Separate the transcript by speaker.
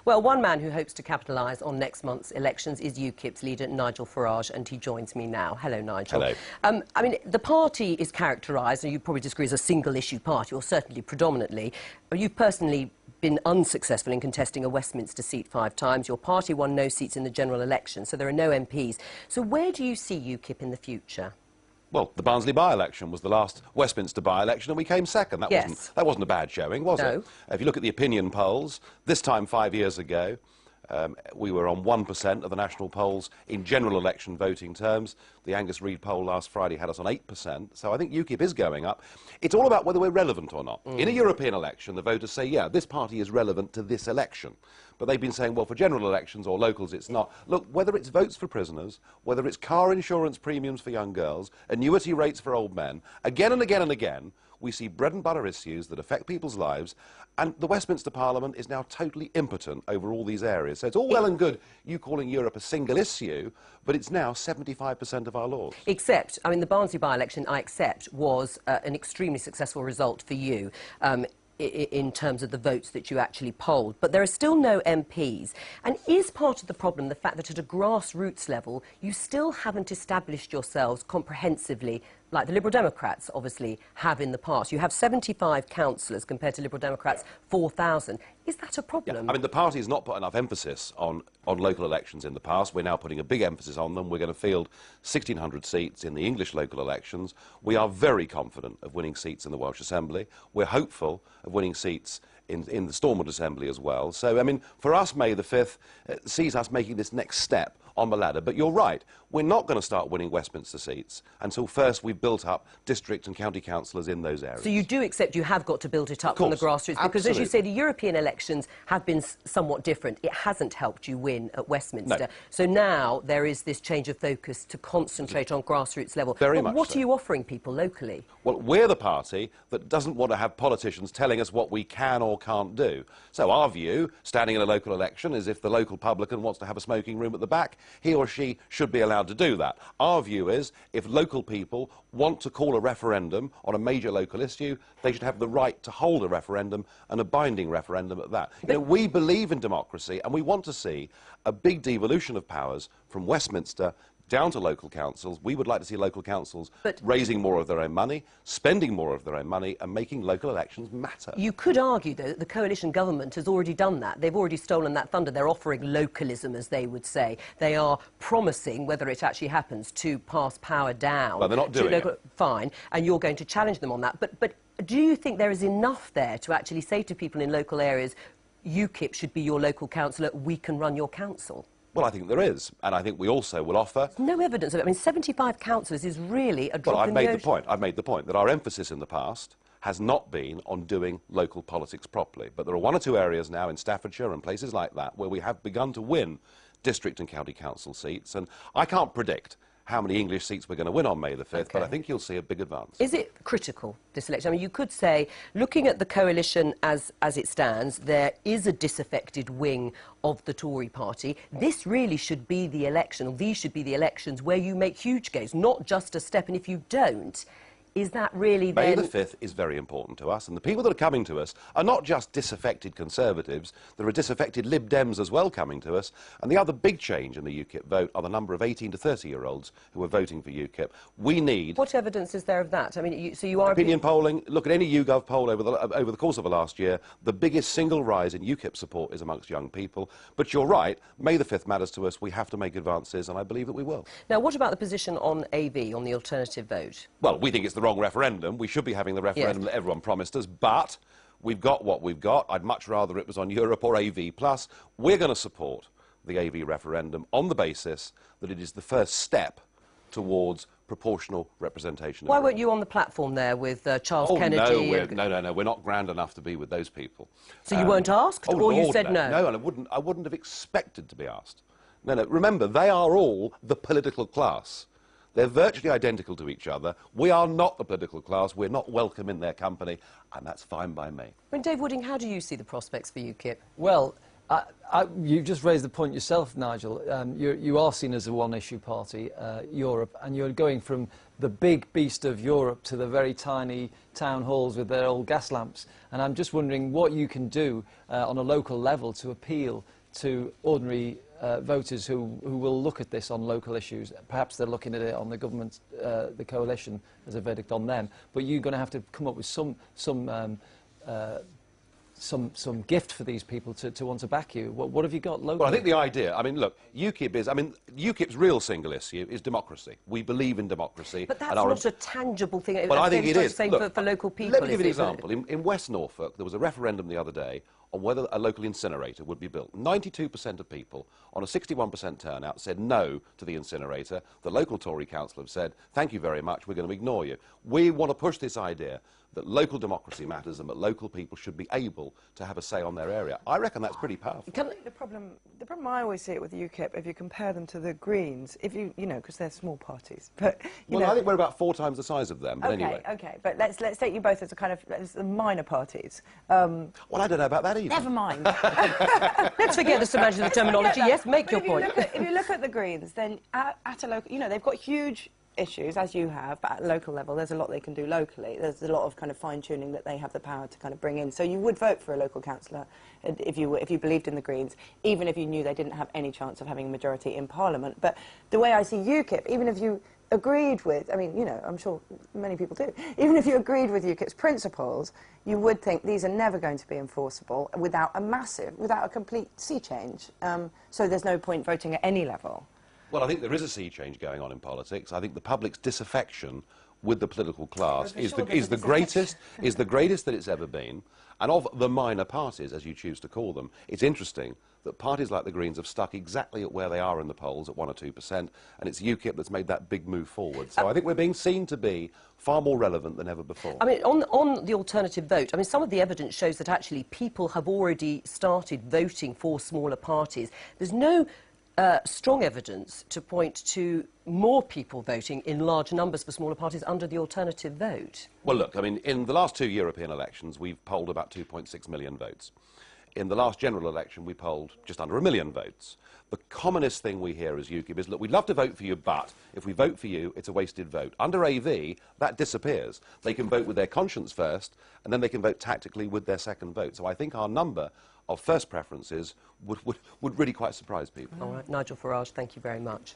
Speaker 1: Well, one man who hopes to capitalise on next month's elections is UKIP's leader, Nigel Farage, and he joins me now. Hello, Nigel.
Speaker 2: Hello.
Speaker 1: I mean, the party is characterised, and you probably disagree, as a single-issue party, or certainly predominantly. You've personally been unsuccessful in contesting a Westminster seat 5 times. Your party won no seats in the general election, so there are no MPs. So where do you see UKIP in the future?
Speaker 2: Well, the Barnsley by-election was the last Westminster by-election and we came second. That wasn't a bad showing, was it? If you look at the opinion polls, this time 5 years ago, we were on 1% of the national polls in general election voting terms. The Angus Reid poll last Friday had us on 8%, so I think UKIP is going up. It's all about whether we're relevant or not. In a European election, the voters say, yeah, this party is relevant to this election. But they've been saying, well, for general elections or locals, it's not. Look, whether it's votes for prisoners, whether it's car insurance premiums for young girls, annuity rates for old men, again and again and again, we see bread and butter issues that affect people's lives, and the Westminster Parliament is now totally impotent over all these areas. So it's all well and good you calling Europe a single issue, but it's now 75% of our laws.
Speaker 1: Except, I mean, the Barnsley by-election, I accept, was an extremely successful result for you. In terms of the votes that you actually polled, but there are still no MPs. And is part of the problem the fact that at a grassroots level you still haven't established yourselves comprehensively, like the Liberal Democrats obviously have in the past? You have 75 councillors compared to Liberal Democrats' 4,000. Is that a problem?
Speaker 2: Yeah. I mean, the party has not put enough emphasis on local elections in the past. We're now putting a big emphasis on them. We're going to field 1,600 seats in the English local elections. We are very confident of winning seats in the Welsh Assembly. We're hopeful of winning seats in the Stormont Assembly as well. So, I mean, for us, May the 5th sees us making this next step on the ladder. But you're right, we're not going to start winning Westminster seats until first we've built up district and county councillors in those areas.
Speaker 1: So you do accept you have got to build it up from the grassroots? Because, as you say, the European elections have been somewhat different. It hasn't helped you win at Westminster.
Speaker 2: No.
Speaker 1: So now there is this change of focus to concentrate on grassroots level.
Speaker 2: Very much
Speaker 1: What
Speaker 2: so.
Speaker 1: are you offering people locally?
Speaker 2: Well, we're the party that doesn't want to have politicians telling us what we can or can't do. So our view, standing in a local election, is if the local publican wants to have a smoking room at the back, he or she should be allowed to do that. Our view is, if local people want to call a referendum on a major local issue, they should have the right to hold a referendum, and a binding referendum at that. You know, we believe in democracy, and we want to see a big devolution of powers from Westminster down to local councils. We would like to see local councils raising more of their own money, spending more of their own money, and making local elections matter.
Speaker 1: You could argue, though, that the coalition government has already done that. They've already stolen that thunder. They're offering localism, as they would say. They are promising, whether it actually happens, to pass power down.
Speaker 2: Well, they're not doing it.
Speaker 1: Fine, and you're going to challenge them on that. But do you think there is enough there to actually say to people in local areas, UKIP should be your local councillor, we can run your council?
Speaker 2: Well, I think there is, and I think we also will offer...
Speaker 1: There's no evidence of it. I mean, 75 councillors is really a drop in the ocean.
Speaker 2: I've made the point that our emphasis in the past has not been on doing local politics properly. But there are one or two areas now in Staffordshire and places like that where we have begun to win district and county council seats, and I can't predict how many English seats we're going to win on May the 5th, but I think you'll see a big advance.
Speaker 1: Is it critical, this election? I mean, you could say, looking at the coalition as it stands, there is a disaffected wing of the Tory party. This really should be the election, or these should be the elections where you make huge gains, not just a step, and if you don't, is that really then...
Speaker 2: May the 5th is very important to us, and the people that are coming to us are not just disaffected Conservatives, there are disaffected Lib Dems as well coming to us, and the other big change in the UKIP vote are the number of 18 to 30-year-olds who are voting for UKIP. We need...
Speaker 1: What evidence is there of that? I mean, so you are...
Speaker 2: Opinion polling, look at any YouGov poll over the course of the last year, the biggest single rise in UKIP support is amongst young people. But you're right, May the 5th matters to us, we have to make advances, and I believe that we will.
Speaker 1: Now, what about the position on AV, on the alternative vote?
Speaker 2: Well, we think it's the wrong referendum. We should be having the referendum that everyone promised us, but we've got what we've got. I'd much rather it was on Europe or AV+. We're going to support the AV referendum on the basis that it is the first step towards proportional representation.
Speaker 1: Why weren't you on the platform there with Charles Kennedy?
Speaker 2: No, we're not grand enough to be with those people.
Speaker 1: So you weren't asked, or you said no?
Speaker 2: No, and I wouldn't have expected to be asked. No, remember, they are all the political class. They're virtually identical to each other. We are not the political class. We're not welcome in their company, and that's fine by me.
Speaker 1: I mean, Dave Wooding, how do you see the prospects for UKIP?
Speaker 3: Well, You just raised the point yourself, Nigel. You are seen as a one-issue party, Europe, and you're going from the big beast of Europe to the very tiny town halls with their old gas lamps. And I'm just wondering what you can do on a local level to appeal to ordinary voters who will look at this on local issues. Perhaps they're looking at it on the government, the coalition, as a verdict on them. But you're going to have to come up with some gift for these people to want to back you. What have you got locally?
Speaker 2: Well, I think the idea, I mean, look, UKIP's real single issue is democracy. We believe in democracy.
Speaker 1: But that's not a tangible thing.
Speaker 2: Well, I think it is.
Speaker 1: Look, for local people.
Speaker 2: Let me give you an example. In West Norfolk, there was a referendum the other day on whether a local incinerator would be built. 92% of people, on a 61% turnout, said no to the incinerator. The local Tory council have said, thank you very much, we're going to ignore you. We want to push this idea that local democracy matters and that local people should be able to have a say on their area. I reckon that's pretty powerful.
Speaker 4: The problem I always see it with UKIP, if you compare them to the Greens, you know, because they're small parties, but
Speaker 2: well, I think we're about 4 times the size of them. But anyway.
Speaker 4: Okay, but let's take you both as a kind of as the minor parties.
Speaker 2: Well, I don't know about that either.
Speaker 4: Never mind.
Speaker 1: Let's forget the imaginary terminology. Yes, make your point.
Speaker 4: If you look at the Greens, then at a local, you know, they've got huge issues, as you have, but at local level there's a lot they can do locally. There's a lot of kind of fine-tuning that they have the power to kind of bring in. So you would vote for a local councillor if you believed in the Greens, even if you knew they didn't have any chance of having a majority in Parliament. But the way I see UKIP, even if you agreed with, I mean, you know, I'm sure many people do, even if you agreed with UKIP's principles, you would think these are never going to be enforceable without a complete sea change. So there's no point voting at any level.
Speaker 2: Well, I think there is a sea change going on in politics. I think the public's disaffection with the political class is the greatest that it's ever been. And of the minor parties, as you choose to call them, it's interesting that parties like the Greens have stuck exactly at where they are in the polls, at 1 or 2%, and it's UKIP that's made that big move forward. So I think we're being seen to be far more relevant than ever before.
Speaker 1: I mean, on the alternative vote, I mean, some of the evidence shows that actually people have already started voting for smaller parties. There's no strong evidence to point to more people voting in large numbers for smaller parties under the alternative vote.
Speaker 2: Well, look, I mean, in the last 2 European elections, we've polled about 2.6 million votes. In the last general election, we polled just under 1 million votes. The commonest thing we hear as UKIP is, look, we'd love to vote for you, but if we vote for you, it's a wasted vote. Under AV, that disappears. They can vote with their conscience first, and then they can vote tactically with their second vote. So I think our number of first preferences would really quite surprise people.
Speaker 1: All right, Nigel Farage, thank you very much.